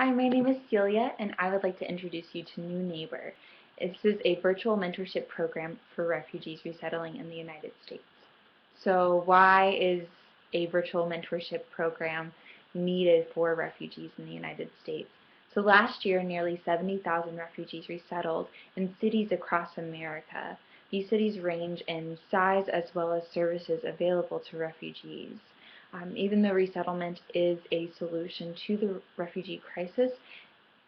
Hi, my name is Celia, and I would like to introduce you to New Neighbor. This is a virtual mentorship program for refugees resettling in the United States. So why is a virtual mentorship program needed for refugees in the United States? So last year, nearly 70,000 refugees resettled in cities across America. These cities range in size as well as services available to refugees. Even though resettlement is a solution to the refugee crisis,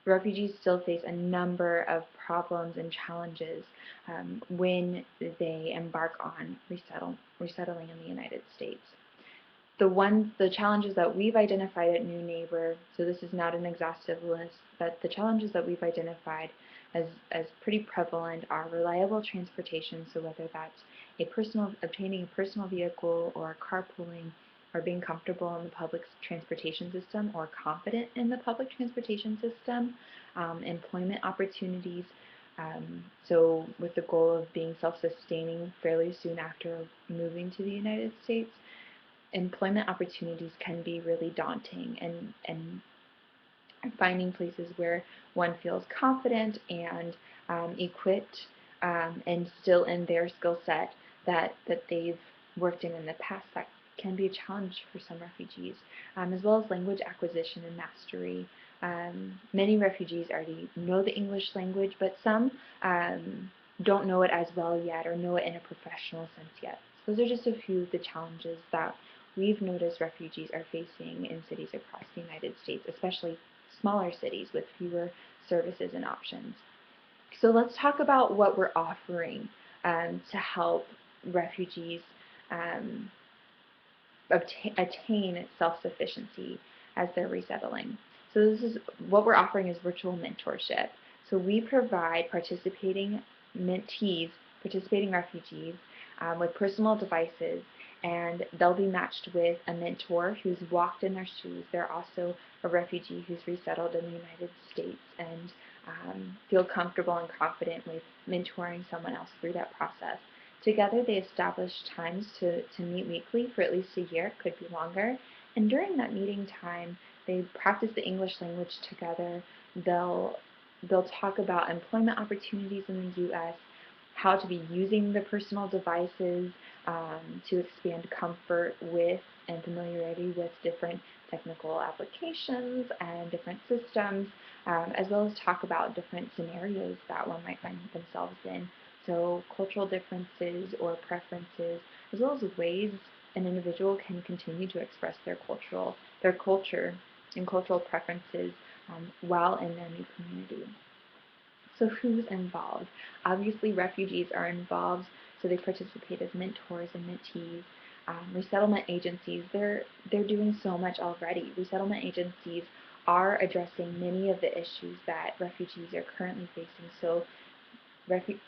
refugees still face a number of problems and challenges when they embark on resettling in the United States. The challenges that we've identified at New Neighbor, so this is not an exhaustive list, but the challenges that we've identified as pretty prevalent are reliable transportation, so whether that's obtaining a personal vehicle or carpooling, or being comfortable in the public transportation system or confident in the public transportation system, employment opportunities, so with the goal of being self-sustaining fairly soon after moving to the United States. Employment opportunities can be really daunting, and finding places where one feels confident and equipped and still in their skill set that they've worked in the past, that can be a challenge for some refugees, as well as language acquisition and mastery. Many refugees already know the English language, but some don't know it as well yet or know it in a professional sense yet. So those are just a few of the challenges that we've noticed refugees are facing in cities across the United States, especially smaller cities with fewer services and options. So let's talk about what we're offering to help refugees um, attain self-sufficiency as they're resettling. So this is what we're offering is virtual mentorship. So we provide participating refugees with personal devices, and they'll be matched with a mentor who's walked in their shoes. They're also a refugee who's resettled in the United States and feel comfortable and confident with mentoring someone else through that process. Together, they establish times to meet weekly for at least a year, could be longer. And during that meeting time, they practice the English language together. They'll talk about employment opportunities in the U.S., how to be using the personal devices to expand comfort with and familiarity with different technical applications and different systems, as well as talk about different scenarios that one might find themselves in. So cultural differences or preferences, as well as ways an individual can continue to express their culture and cultural preferences while in their new community. So who's involved? Obviously refugees are involved, so they participate as mentors and mentees. Resettlement agencies, they're doing so much already. Resettlement agencies are addressing many of the issues that refugees are currently facing. So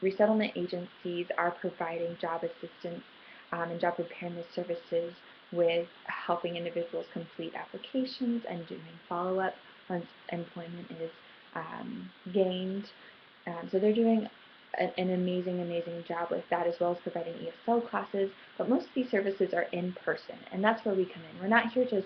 resettlement agencies are providing job assistance and job preparedness services with helping individuals complete applications and doing follow-up once employment is gained. So they're doing an amazing job with that, as well as providing ESL classes. But most of these services are in person, and that's where we come in. We're not here to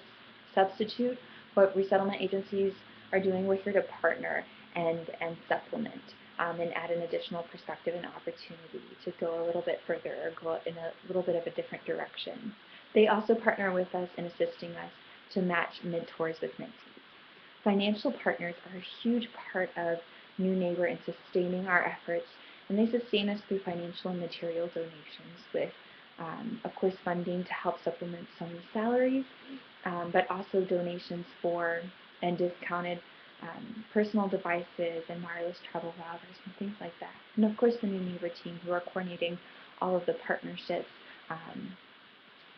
substitute what resettlement agencies are doing. We're here to partner and supplement and add an additional perspective and opportunity to go a little bit further or go in a little bit of a different direction. They also partner with us in assisting us to match mentors with mentees. Financial partners are a huge part of New Neighbor in sustaining our efforts, and they sustain us through financial and material donations with, of course, funding to help supplement some salaries, but also donations for and discounted personal devices and wireless travel routers and things like that. And of course the New Neighbor team, who are coordinating all of the partnerships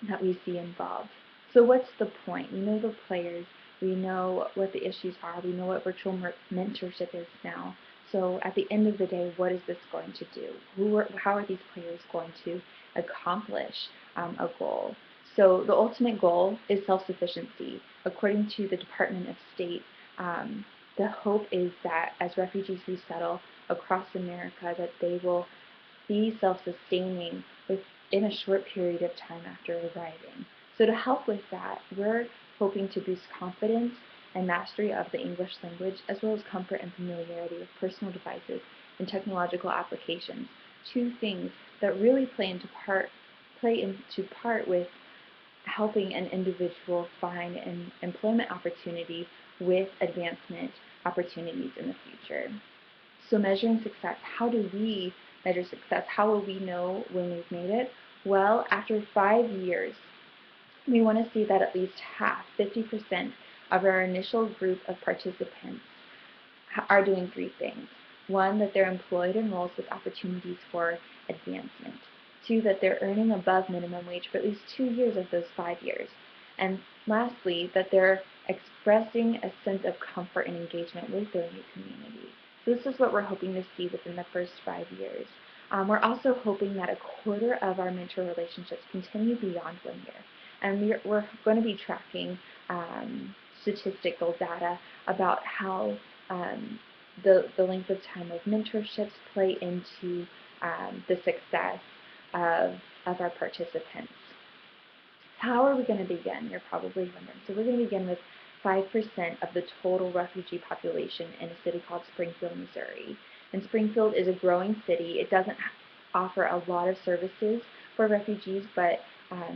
that we see involved. So what's the point? We know the players, we know what the issues are, we know what virtual mentorship is now. So at the end of the day, what is this going to do? How are these players going to accomplish a goal? So the ultimate goal is self-sufficiency. According to the Department of State, the hope is that as refugees resettle across America, that they will be self-sustaining within a short period of time after arriving. So to help with that, we're hoping to boost confidence and mastery of the English language, as well as comfort and familiarity with personal devices and technological applications. Two things that really play into part with helping an individual find an employment opportunity with advancement opportunities in the future. So measuring success, how do we measure success? How will we know when we've made it? Well, after 5 years, we want to see that at least half, 50% of our initial group of participants are doing three things. One, that they're employed in roles with opportunities for advancement. Two, that they're earning above minimum wage for at least 2 years of those 5 years. And lastly, that they're expressing a sense of comfort and engagement with their new community. So this is what we're hoping to see within the first 5 years. We're also hoping that a quarter of our mentor relationships continue beyond 1 year. And we're going to be tracking statistical data about how the length of time of mentorships play into the success of our participants. How are we going to begin? You're probably wondering. So we're going to begin with 5% of the total refugee population in a city called Springfield, Missouri. And Springfield is a growing city. It doesn't offer a lot of services for refugees, but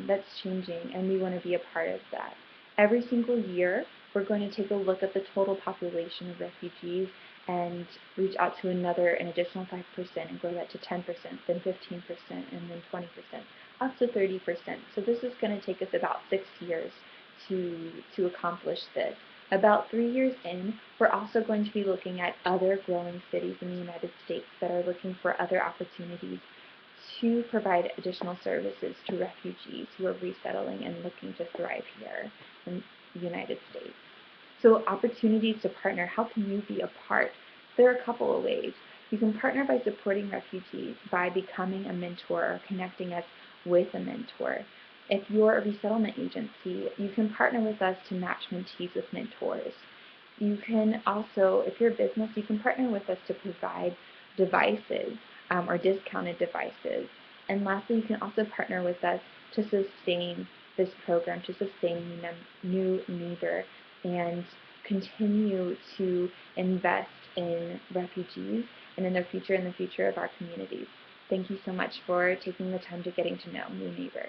that's changing, and we want to be a part of that. Every single year, we're going to take a look at the total population of refugees and reach out to an additional 5% and grow that to 10%, then 15%, and then 20%, up to 30%. So this is going to take us about 6 years to accomplish this. About 3 years in, we're also going to be looking at other growing cities in the United States that are looking for other opportunities to provide additional services to refugees who are resettling and looking to thrive here in the United States. So opportunities to partner, how can you be a part? There are a couple of ways. You can partner by supporting refugees by becoming a mentor or connecting us with a mentor. If you're a resettlement agency, you can partner with us to match mentees with mentors. You can also, if you're a business, you can partner with us to provide devices or discounted devices. And lastly, you can also partner with us to sustain this program, to sustain new neighbor, and continue to invest in refugees and in their future and the future of our communities. Thank you so much for taking the time to getting to know New Neighbor.